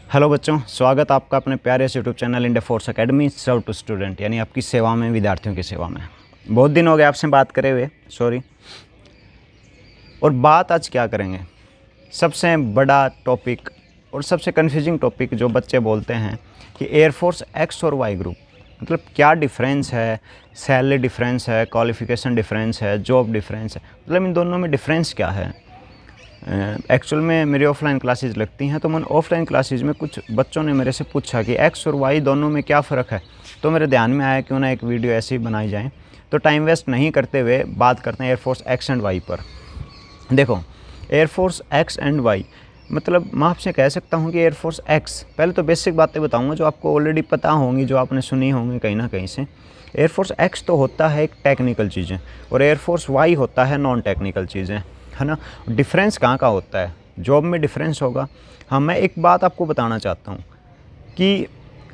Hello बच्चों, स्वागत आपका अपने प्यारे से YouTube channel India Force Academy serve to student, यानी आपकी सेवा में, विद्यार्थियों की सेवा में। बहुत दिन हो गए आपसे बात करे हुए, सॉरी। और बात आज क्या करेंगे, सबसे बड़ा टॉपिक और सबसे कन्फ्यूजिंग टॉपिक जो बच्चे बोलते हैं कि एयरफोर्स एक्स और वाई ग्रुप, मतलब क्या डिफरेंस है, सैलरी डिफरेंस है, क्वालिफिकेशन डिफरेंस है, जॉब डिफरेंस है, मतलब इन दोनों में डिफरेंस क्या है। एक्चुअल में मेरी ऑफलाइन क्लासेस लगती हैं, तो मैंने ऑफलाइन क्लासेस में कुछ बच्चों ने मेरे से पूछा कि एक्स और वाई दोनों में क्या फ़र्क है, तो मेरे ध्यान में आया क्यों ना एक वीडियो ऐसी बनाई जाए। तो टाइम वेस्ट नहीं करते हुए बात करते हैं एयरफोर्स एक्स एंड वाई पर। देखो, एयरफोर्स एक्स एंड वाई मतलब मैं आपसे कह सकता हूँ कि एयरफोर्स एक्स, पहले तो बेसिक बातें बताऊँगा जो आपको ऑलरेडी पता होंगी, जो आपने सुनी होंगी कहीं ना कहीं से। एयरफोर्स एक्स तो होता है एक टेक्निकल चीज़ें और एयरफोर्स वाई होता है नॉन टेक्निकल चीज़ें, है ना। डिफरेंस कहाँ का होता है, जॉब में डिफरेंस होगा। हाँ, मैं एक बात आपको बताना चाहता हूँ कि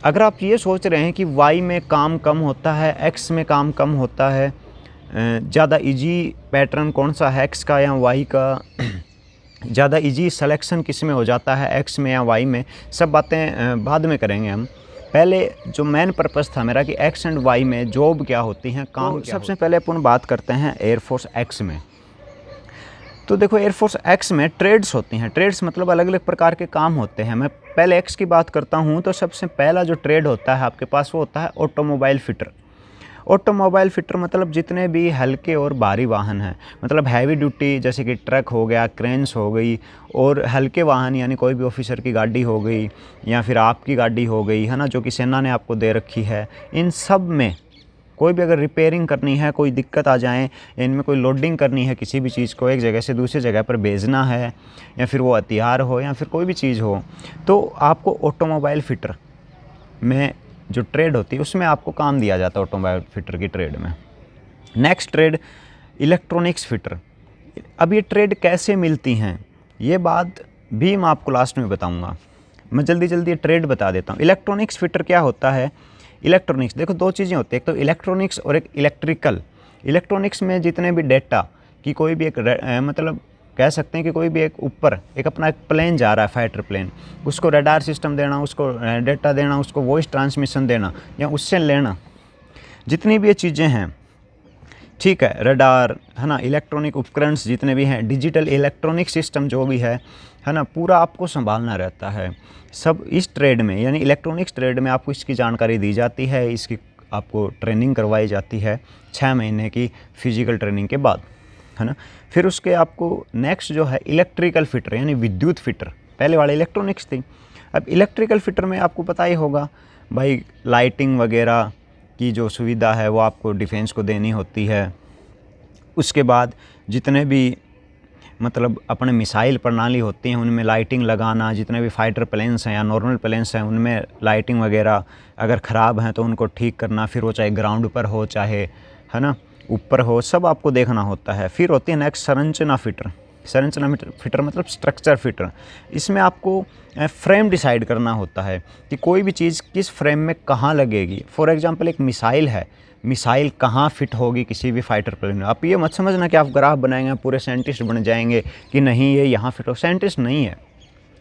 अगर आप ये सोच रहे हैं कि वाई में काम कम होता है, एक्स में काम कम होता है, ज़्यादा इजी पैटर्न कौन सा है, एक्स का या वाई का, ज़्यादा इजी सिलेक्शन किस में हो जाता है, एक्स में या वाई में, सब बातें बाद में करेंगे हम। पहले जो मेन पर्पस था मेरा कि एक्स एंड वाई में जॉब क्या होती हैं, काम क्या। सबसे पहले अपन बात करते हैं एयरफोर्स एक्स में। तो देखो, एयरफोर्स एक्स में ट्रेड्स होती हैं। ट्रेड्स मतलब अलग अलग प्रकार के काम होते हैं। मैं पहले एक्स की बात करता हूँ, तो सबसे पहला जो ट्रेड होता है आपके पास वो होता है ऑटोमोबाइल फिटर। ऑटोमोबाइल फिटर मतलब जितने भी हल्के और भारी वाहन हैं, मतलब हैवी ड्यूटी जैसे कि ट्रक हो गया, क्रेन्स हो गई, और हल्के वाहन यानी कोई भी ऑफिसर की गाड़ी हो गई या फिर आपकी गाड़ी हो गई, है ना, जो कि सेना ने आपको दे रखी है। इन सब में कोई भी अगर रिपेयरिंग करनी है, कोई दिक्कत आ जाए, इनमें कोई लोडिंग करनी है, किसी भी चीज़ को एक जगह से दूसरी जगह पर भेजना है, या फिर वो हथियार हो या फिर कोई भी चीज़ हो, तो आपको ऑटोमोबाइल फिटर में जो ट्रेड होती है उसमें आपको काम दिया जाता है, ऑटोमोबाइल फिटर की ट्रेड में। Next trade electronics fitter. अब ये ट्रेड कैसे मिलती हैं ये बात भी मैं आपको लास्ट में बताऊँगा। मैं जल्दी जल्दी ये ट्रेड बता देता हूँ। इलेक्ट्रॉनिक्स फिटर क्या होता है। इलेक्ट्रॉनिक्स, देखो दो चीज़ें होती हैं, एक तो इलेक्ट्रॉनिक्स और एक इलेक्ट्रिकल। इलेक्ट्रॉनिक्स में जितने भी डेटा की कोई भी एक मतलब कह सकते हैं कि कोई भी एक ऊपर एक अपना एक प्लेन जा रहा है, फाइटर प्लेन, उसको रडार सिस्टम देना, उसको डेटा देना, उसको वॉइस ट्रांसमिशन देना या उससे लेना, जितनी भी ये चीज़ें हैं, ठीक है, रडार, है ना, इलेक्ट्रॉनिक उपकरण जितने भी हैं, डिजिटल इलेक्ट्रॉनिक सिस्टम जो भी है ना, पूरा आपको संभालना रहता है। सब इस ट्रेड में यानी इलेक्ट्रॉनिक्स ट्रेड में आपको इसकी जानकारी दी जाती है, इसकी आपको ट्रेनिंग करवाई जाती है 6 महीने की फिजिकल ट्रेनिंग के बाद, है ना। फिर उसके आपको नेक्स्ट जो है इलेक्ट्रिकल फिटर यानी विद्युत फिटर। पहले वाले इलेक्ट्रॉनिक्स थी, अब इलेक्ट्रिकल फिटर में आपको पता ही होगा भाई, लाइटिंग वगैरह की जो सुविधा है वो आपको डिफेंस को देनी होती है। उसके बाद जितने भी मतलब अपने मिसाइल प्रणाली होती हैं उनमें लाइटिंग लगाना, जितने भी फाइटर प्लेन्स हैं या नॉर्मल प्लेन्स हैं उनमें लाइटिंग वगैरह अगर ख़राब हैं तो उनको ठीक करना, फिर वो चाहे ग्राउंड पर हो चाहे, है ना, ऊपर हो, सब आपको देखना होता है। फिर होती है नेक्स्ट संरचना फिटर। संरचना फिटर मतलब स्ट्रक्चर फिटर। इसमें आपको फ्रेम डिसाइड करना होता है कि कोई भी चीज़ किस फ्रेम में कहाँ लगेगी। फॉर एग्जांपल एक मिसाइल है, मिसाइल कहाँ फिट होगी किसी भी फाइटर प्लेन में। आप ये मत समझना कि आप ग्राफ बनाएंगे पूरे साइंटिस्ट बन जाएंगे कि नहीं ये यहाँ फिट हो, साइंटिस्ट नहीं है।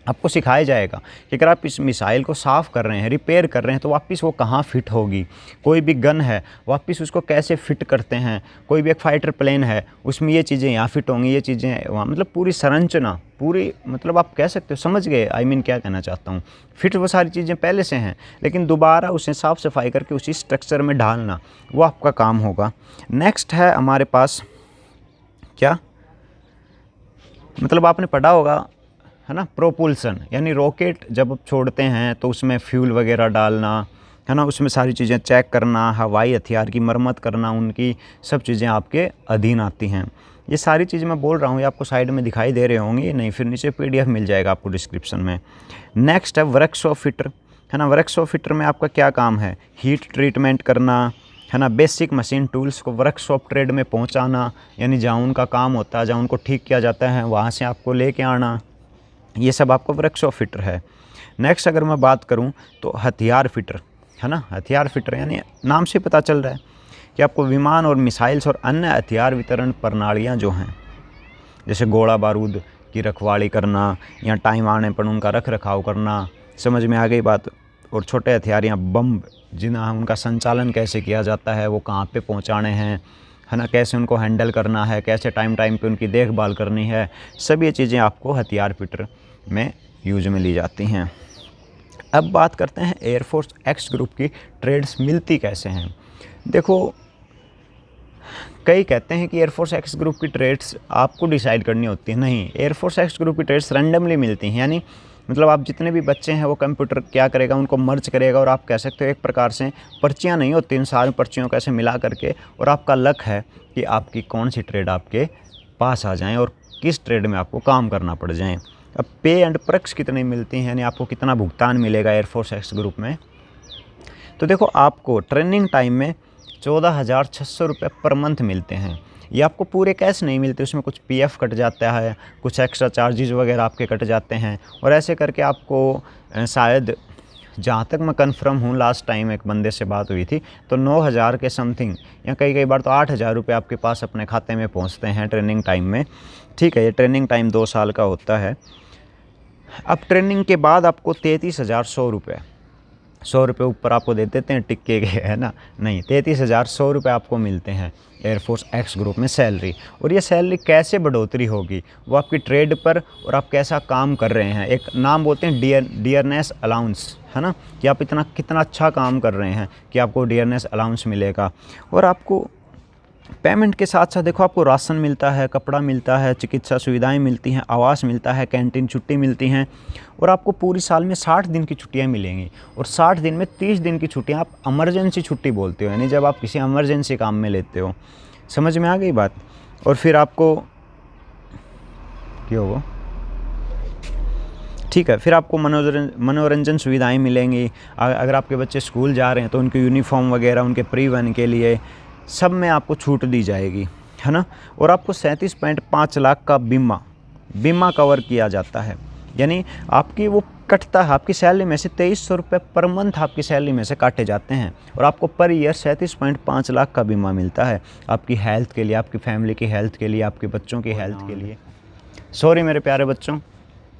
आपको सिखाया जाएगा कि अगर आप इस मिसाइल को साफ़ कर रहे हैं, रिपेयर कर रहे हैं, तो वापस वो कहाँ फिट होगी। कोई भी गन है, वापस उसको कैसे फिट करते हैं। कोई भी एक फाइटर प्लेन है, उसमें ये चीज़ें यहाँ फिट होंगी, ये चीज़ें वहाँ, मतलब पूरी संरचना, पूरी मतलब आप कह सकते हो, समझ गए आई मीन क्या कहना चाहता हूँ। फिट वो सारी चीज़ें पहले से हैं, लेकिन दोबारा उसे साफ़ सफाई करके उसी स्ट्रक्चर में ढालना वो आपका काम होगा। नेक्स्ट है हमारे पास क्या, मतलब आपने पढ़ा होगा, है ना, प्रोपल्सन यानी रॉकेट जब आप छोड़ते हैं तो उसमें फ्यूल वगैरह डालना, है ना, उसमें सारी चीज़ें चेक करना, हवाई हथियार की मरम्मत करना, उनकी सब चीज़ें आपके अधीन आती हैं। ये सारी चीज़ें मैं बोल रहा हूँ, ये आपको साइड में दिखाई दे रहे होंगे, नहीं फिर नीचे PDF मिल जाएगा आपको डिस्क्रिप्शन में। नेक्स्ट है वर्कशॉप फिटर, है ना। वर्कशॉप फिटर में आपका क्या काम है, हीट ट्रीटमेंट करना, है ना, बेसिक मशीन टूल्स को वर्कशॉप ट्रेड में पहुँचाना, यानी जहाँ उनका काम होता है, जहाँ उनको ठीक किया जाता है वहाँ से आपको लेके आना, ये सब आपको वर्कशॉप फिटर है। नेक्स्ट अगर मैं बात करूं तो हथियार फिटर, है ना। हथियार फिटर यानी नाम से पता चल रहा है कि आपको विमान और मिसाइल्स और अन्य हथियार वितरण प्रणालियां जो हैं, जैसे गोला बारूद की रखवाली करना या टाइम आने पर उनका रख रखाव करना, समझ में आ गई बात। और छोटे हथियार या बम जिन्हें उनका संचालन कैसे किया जाता है, वो कहाँ पे पहुँचाने हैं, है ना, कैसे उनको हैंडल करना है, कैसे टाइम टाइम पे उनकी देखभाल करनी है, सब ये चीज़ें आपको हथियार फिटर में यूज में ली जाती हैं। अब बात करते हैं एयरफोर्स एक्स ग्रुप की ट्रेड्स मिलती कैसे हैं। देखो, कई कहते हैं कि एयरफोर्स एक्स ग्रुप की ट्रेड्स आपको डिसाइड करनी होती है। नहीं, एयरफोर्स एक्स ग्रुप की ट्रेड्स रैंडमली मिलती हैं। यानी मतलब आप जितने भी बच्चे हैं वो कंप्यूटर क्या करेगा, उनको मर्ज करेगा, और आप कह सकते हो एक प्रकार से पर्चियाँ नहीं होती, इन सारी पर्चियों को ऐसे मिला करके, और आपका लक है कि आपकी कौन सी ट्रेड आपके पास आ जाएँ और किस ट्रेड में आपको काम करना पड़ जाए। अब पे एंड पर्क्स कितनी मिलती हैं, यानी आपको कितना भुगतान मिलेगा एयरफोर्स एक्स ग्रुप में। तो देखो, आपको ट्रेनिंग टाइम में 14,600 रुपये पर मंथ मिलते हैं। ये आपको पूरे कैश नहीं मिलते, उसमें कुछ पीएफ कट जाता है, कुछ एक्स्ट्रा चार्जेस वगैरह आपके कट जाते हैं, और ऐसे करके आपको शायद, जहाँ तक मैं कंफर्म हूँ, लास्ट टाइम एक बंदे से बात हुई थी तो 9,000 के समथिंग, या कई बार तो 8,000 रुपये आपके पास अपने खाते में पहुँचते हैं ट्रेनिंग टाइम में। ठीक है, ये ट्रेनिंग टाइम 2 साल का होता है। अब ट्रेनिंग के बाद आपको 33,100 रुपये, 100 रुपये ऊपर आपको दे देते हैं टिक्के के, है ना, नहीं, 33,100 रुपये आपको मिलते हैं एयरफोर्स एक्स ग्रुप में सैलरी। और ये सैलरी कैसे बढ़ोतरी होगी, वो आपकी ट्रेड पर और आप कैसा काम कर रहे हैं, एक नाम बोलते हैं डियरनेस अलाउंस, है ना, कि आप कितना अच्छा काम कर रहे हैं कि आपको डियरनेस अलाउंस मिलेगा। और आपको पेमेंट के साथ साथ देखो, आपको राशन मिलता है, कपड़ा मिलता है, चिकित्सा सुविधाएं मिलती हैं, आवास मिलता है, कैंटीन छुट्टी मिलती हैं, और आपको पूरी साल में 60 दिन की छुट्टियां मिलेंगी। और 60 दिन में 30 दिन की छुट्टियां आप इमरजेंसी छुट्टी बोलते हो, यानी जब आप किसी इमरजेंसी काम में लेते हो। समझ में आ गई बात। और फिर आपको क्या होगा, ठीक है, फिर आपको मनोरंजन सुविधाएँ मिलेंगी। अगर आपके बच्चे स्कूल जा रहे हैं तो उनके यूनिफॉर्म वगैरह, उनके परिवहन के लिए सब में आपको छूट दी जाएगी, है ना। और आपको 37.5 लाख का बीमा कवर किया जाता है, यानी आपकी वो कटता है आपकी सैलरी में से, 2300 रुपये पर मंथ आपकी सैलरी में से काटे जाते हैं, और आपको पर ईयर 37.5 लाख का बीमा मिलता है आपकी हेल्थ के लिए, आपकी फैमिली की हेल्थ के लिए, आपके बच्चों की हेल्थ के लिए। सॉरी मेरे प्यारे बच्चों,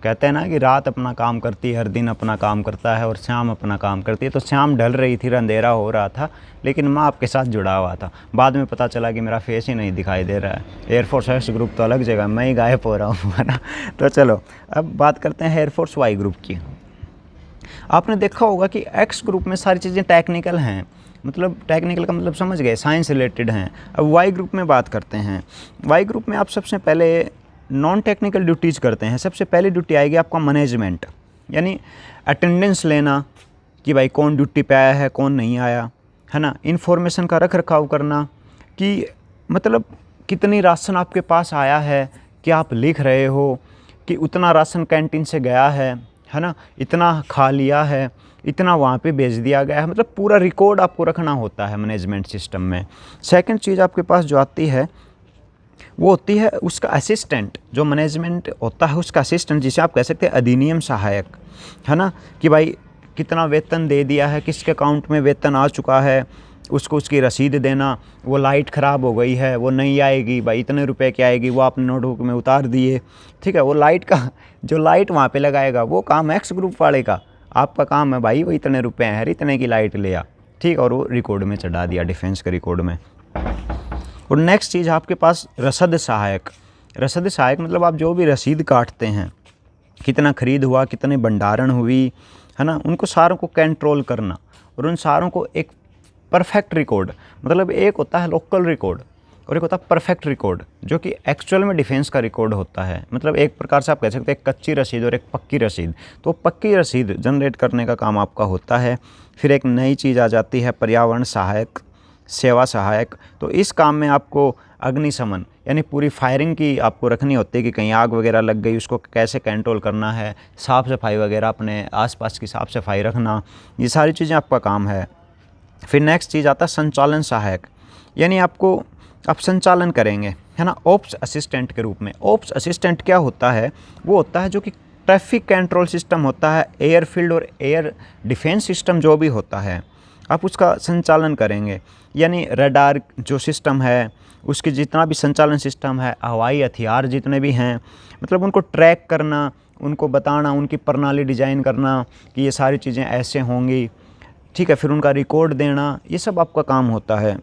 कहते हैं ना कि रात अपना काम करती है, हर दिन अपना काम करता है, और शाम अपना काम करती है। तो शाम ढल रही थी, अंधेरा हो रहा था, लेकिन मैं आपके साथ जुड़ा हुआ था। बाद में पता चला कि मेरा फेस ही नहीं दिखाई दे रहा है। एयरफोर्स एक्स ग्रुप तो अलग जगह, मैं ही गायब हो रहा हूँ, है ना। तो चलो अब बात करते हैं एयरफोर्स वाई ग्रुप की। आपने देखा होगा कि एक्स ग्रुप में सारी चीज़ें टेक्निकल हैं, मतलब टेक्निकल का मतलब समझ गए, साइंस रिलेटेड हैं। अब वाई ग्रुप में बात करते हैं। वाई ग्रुप में आप सबसे पहले नॉन टेक्निकल ड्यूटीज़ करते हैं। सबसे पहली ड्यूटी आएगी आपका मैनेजमेंट, यानी अटेंडेंस लेना कि भाई कौन ड्यूटी पे आया है, कौन नहीं आया, है ना। इन्फॉर्मेशन का रख रखाव करना कि मतलब कितनी राशन आपके पास आया है, कि आप लिख रहे हो कि उतना राशन कैंटीन से गया है ना, इतना खा लिया है, इतना वहाँ पे भेज दिया गया है, मतलब पूरा रिकॉर्ड आपको रखना होता है मैनेजमेंट सिस्टम में। सेकंड चीज़ आपके पास जो आती है वो होती है उसका असिस्टेंट, जो मैनेजमेंट होता है उसका असिस्टेंट, जिसे आप कह सकते हैं अधिनियम सहायक, है ना, कि भाई कितना वेतन दे दिया है, किसके अकाउंट में वेतन आ चुका है, उसको उसकी रसीद देना। वो लाइट ख़राब हो गई है, वो नहीं आएगी, भाई इतने रुपए की आएगी, वो आपने नोटबुक में उतार दिए, ठीक है। वो लाइट का जो लाइट वहाँ पे लगाएगा वो काम एक्स ग्रुप वाले का, आपका काम है भाई वो इतने रुपए हैं, इतने की लाइट ले आ, ठीक, और वो रिकॉर्ड में चढ़ा दिया, डिफेंस के रिकॉर्ड में। और नेक्स्ट चीज़ आपके पास रसद सहायक। रसद सहायक मतलब आप जो भी रसीद काटते हैं, कितना खरीद हुआ, कितनी भंडारण हुई, है ना, उनको सारों को कंट्रोल करना, और उन सारों को एक परफेक्ट रिकॉर्ड, मतलब एक होता है लोकल रिकॉर्ड और एक होता है परफेक्ट रिकॉर्ड, जो कि एक्चुअल में डिफेंस का रिकॉर्ड होता है। मतलब एक प्रकार से आप कह सकते हैं एक कच्ची रसीद और एक पक्की रसीद। तो पक्की रसीद जनरेट करने का काम आपका होता है। फिर एक नई चीज़ आ जाती है पर्यावरण सहायक, सेवा सहायक। तो इस काम में आपको अग्निशमन यानी पूरी फायरिंग की आपको रखनी होती है कि कहीं आग वगैरह लग गई, उसको कैसे कंट्रोल करना है, साफ़ सफाई वगैरह, अपने आसपास की साफ़ सफाई रखना, ये सारी चीज़ें आपका काम है। फिर नेक्स्ट चीज़ आता है संचालन सहायक, यानी आप संचालन करेंगे, है ना, ऑप्स असिस्टेंट के रूप में। ऑप्स असिस्टेंट क्या होता है, वो होता है जो कि ट्रैफिक कंट्रोल सिस्टम होता है, एयरफील्ड और एयर डिफेंस सिस्टम जो भी होता है, आप उसका संचालन करेंगे। यानी रडार जो सिस्टम है, उसके जितना भी संचालन सिस्टम है, हवाई हथियार जितने भी हैं, मतलब उनको ट्रैक करना, उनको बताना, उनकी प्रणाली डिज़ाइन करना कि ये सारी चीज़ें ऐसे होंगी, ठीक है, फिर उनका रिकॉर्ड देना, ये सब आपका काम होता है।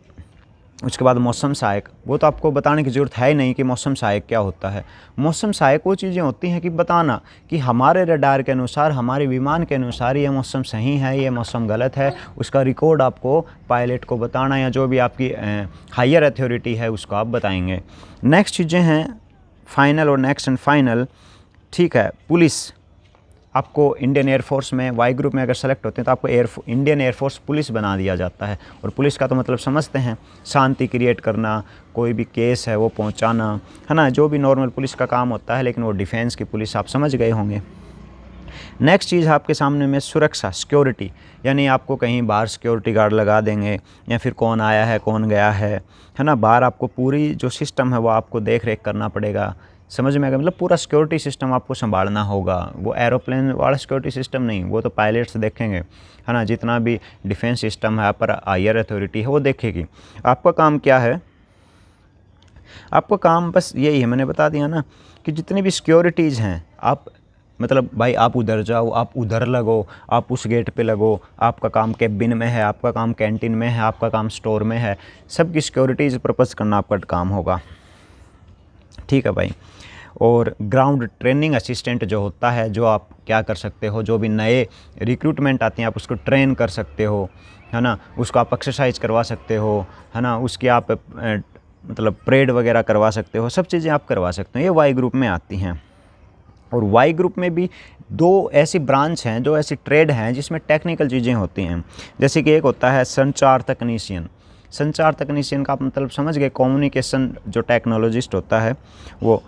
उसके बाद मौसम सहायक, वो तो आपको बताने की ज़रूरत है ही नहीं कि मौसम सहायक क्या होता है। मौसम सहायक वो चीज़ें होती हैं कि बताना कि हमारे रडार के अनुसार, हमारे विमान के अनुसार ये मौसम सही है, ये मौसम गलत है, उसका रिकॉर्ड आपको पायलट को बताना, या जो भी आपकी हायर अथॉरिटी है उसको आप बताएंगे। नेक्स्ट चीज़ें हैं फाइनल और नेक्स्ट एंड फाइनल, ठीक है। पुलिस, आपको इंडियन एयरफोर्स में वाई ग्रुप में अगर सेलेक्ट होते हैं तो आपको इंडियन एयरफोर्स पुलिस बना दिया जाता है। और पुलिस का तो मतलब समझते हैं, शांति क्रिएट करना, कोई भी केस है वो पहुंचाना, है ना, जो भी नॉर्मल पुलिस का काम होता है, लेकिन वो डिफेंस की पुलिस आप समझ गए होंगे। नेक्स्ट चीज़ आपके सामने में सुरक्षा, सिक्योरिटी, यानी आपको कहीं बाहर सिक्योरिटी गार्ड लगा देंगे, या फिर कौन आया है कौन गया है ना, बाहर आपको पूरी जो सिस्टम है वो आपको देख रेख करना पड़ेगा। समझ में आएगा, मतलब पूरा सिक्योरिटी सिस्टम आपको संभालना होगा। वो एरोप्लेन वाला सिक्योरिटी सिस्टम नहीं, वो तो पायलट्स देखेंगे, है ना, जितना भी डिफेंस सिस्टम है पर हायर अथॉरिटी है वो देखेगी। आपका काम क्या है, आपका काम बस यही है, मैंने बता दिया ना, कि जितनी भी सिक्योरिटीज़ हैं आप, मतलब भाई आप उधर जाओ, आप उधर लगो, आप उस गेट पे लगो, आपका काम कैबिन में है, आपका काम कैंटीन में है, आपका काम स्टोर में है, सबकी सिक्योरिटीज़ पर्पज़ करना आपका काम होगा, ठीक है भाई। और ग्राउंड ट्रेनिंग असिस्टेंट जो होता है, जो आप क्या कर सकते हो, जो भी नए रिक्रूटमेंट आते हैं आप उसको ट्रेन कर सकते हो, है ना, उसको आप एक्सरसाइज करवा सकते हो, है ना, उसकी आप मतलब परेड वगैरह करवा सकते हो, सब चीज़ें आप करवा सकते हो। ये वाई ग्रुप में आती हैं। और वाई ग्रुप में भी दो ऐसी ब्रांच हैं, जो ऐसी ट्रेड हैं जिसमें टेक्निकल चीज़ें होती हैं। जैसे कि एक होता है संचार तकनीशियन। संचार तकनीशियन का आप मतलब समझ गए, कम्युनिकेशन जो टेक्नोलॉजिस्ट होता है वो,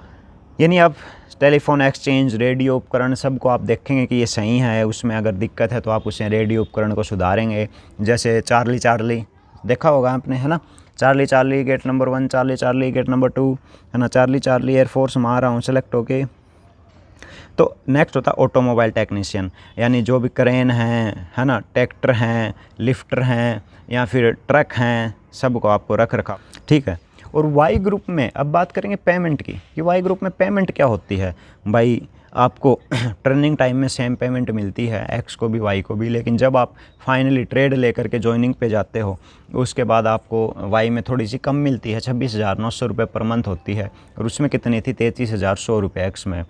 यानी आप टेलीफोन एक्सचेंज, रेडियो उपकरण सबको आप देखेंगे कि ये सही है, उसमें अगर दिक्कत है तो आप उसे रेडियो उपकरण को सुधारेंगे। जैसे चार्ली चार्ली देखा होगा आपने, है ना, Charlie Charlie gate number 1, Charlie Charlie gate number 2, है ना, चार्ली चार्ली एयरफोर्स में आ रहा हूँ सेलेक्ट होके। तो नेक्स्ट होता है ऑटोमोबाइल टेक्नीशियन, यानी जो भी क्रेन हैं, है ना, ट्रैक्टर हैं, लिफ्टर हैं, या फिर ट्रक हैं, सबको आपको रख रखा, ठीक है। और वाई ग्रुप में अब बात करेंगे पेमेंट की, कि वाई ग्रुप में पेमेंट क्या होती है। भाई आपको ट्रेनिंग टाइम में सेम पेमेंट मिलती है, एक्स को भी वाई को भी, लेकिन जब आप फाइनली ट्रेड लेकर के ज्वाइनिंग पे जाते हो उसके बाद आपको वाई में थोड़ी सी कम मिलती है, 26,900 रुपये पर मंथ होती है, और उसमें कितनी थी, 33,100 रुपये एक्स में,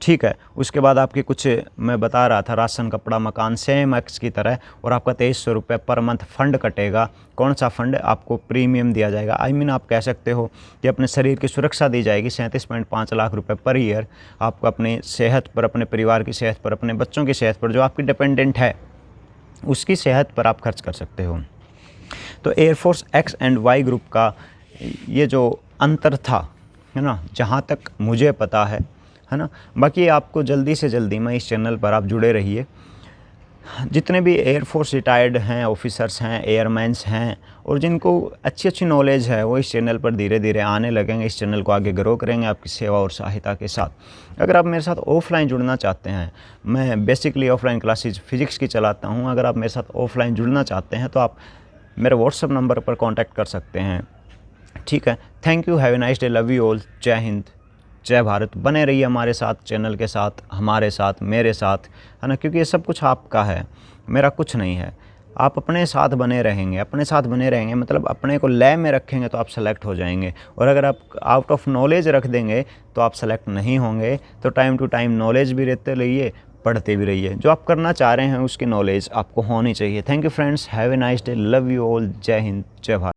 ठीक है। उसके बाद आपके कुछ, मैं बता रहा था, राशन कपड़ा मकान सेम एक्स की तरह, और आपका 2300 रुपये पर मंथ फंड कटेगा। कौन सा फंड, आपको प्रीमियम दिया जाएगा, आई मीन आप कह सकते हो कि अपने शरीर की सुरक्षा दी जाएगी। 37.5 लाख रुपए पर ईयर आपको अपनी सेहत पर, अपने परिवार की सेहत पर, अपने बच्चों की सेहत पर, जो आपकी डिपेंडेंट है उसकी सेहत पर आप खर्च कर सकते हो। तो air force X and Y group का ये जो अंतर था, है ना, जहाँ तक मुझे पता है ना। बाकी आपको जल्दी से जल्दी, मैं इस चैनल पर आप जुड़े रहिए, जितने भी एयरफोर्स रिटायर्ड हैं, ऑफिसर्स हैं, एयरमैन्स हैं, और जिनको अच्छी अच्छी नॉलेज है वो इस चैनल पर धीरे धीरे आने लगेंगे। इस चैनल को आगे ग्रो करेंगे आपकी सेवा और सहायता के साथ। अगर आप मेरे साथ ऑफलाइन जुड़ना चाहते हैं, मैं बेसिकली ऑफलाइन क्लासेज फिजिक्स की चलाता हूँ, अगर आप मेरे साथ ऑफलाइन जुड़ना चाहते हैं तो आप मेरे व्हाट्सएप नंबर पर कॉन्टैक्ट कर सकते हैं, ठीक है। Thank you, have a nice day, love you all, जय हिंद, जय भारत। बने रहिए हमारे साथ, चैनल के साथ, हमारे साथ, मेरे साथ, है ना, क्योंकि ये सब कुछ आपका है, मेरा कुछ नहीं है। आप अपने साथ बने रहेंगे, अपने साथ बने रहेंगे मतलब अपने को लय में रखेंगे तो आप सेलेक्ट हो जाएंगे। और अगर आप आउट ऑफ नॉलेज रख देंगे तो आप सेलेक्ट नहीं होंगे। तो टाइम टू टाइम नॉलेज भी रहते रहिए, पढ़ते भी रहिए। जो आप करना चाह रहे हैं उसकी नॉलेज आपको होनी चाहिए। Thank you friends, have a nice day, love you all, जय हिंद, जय भारत।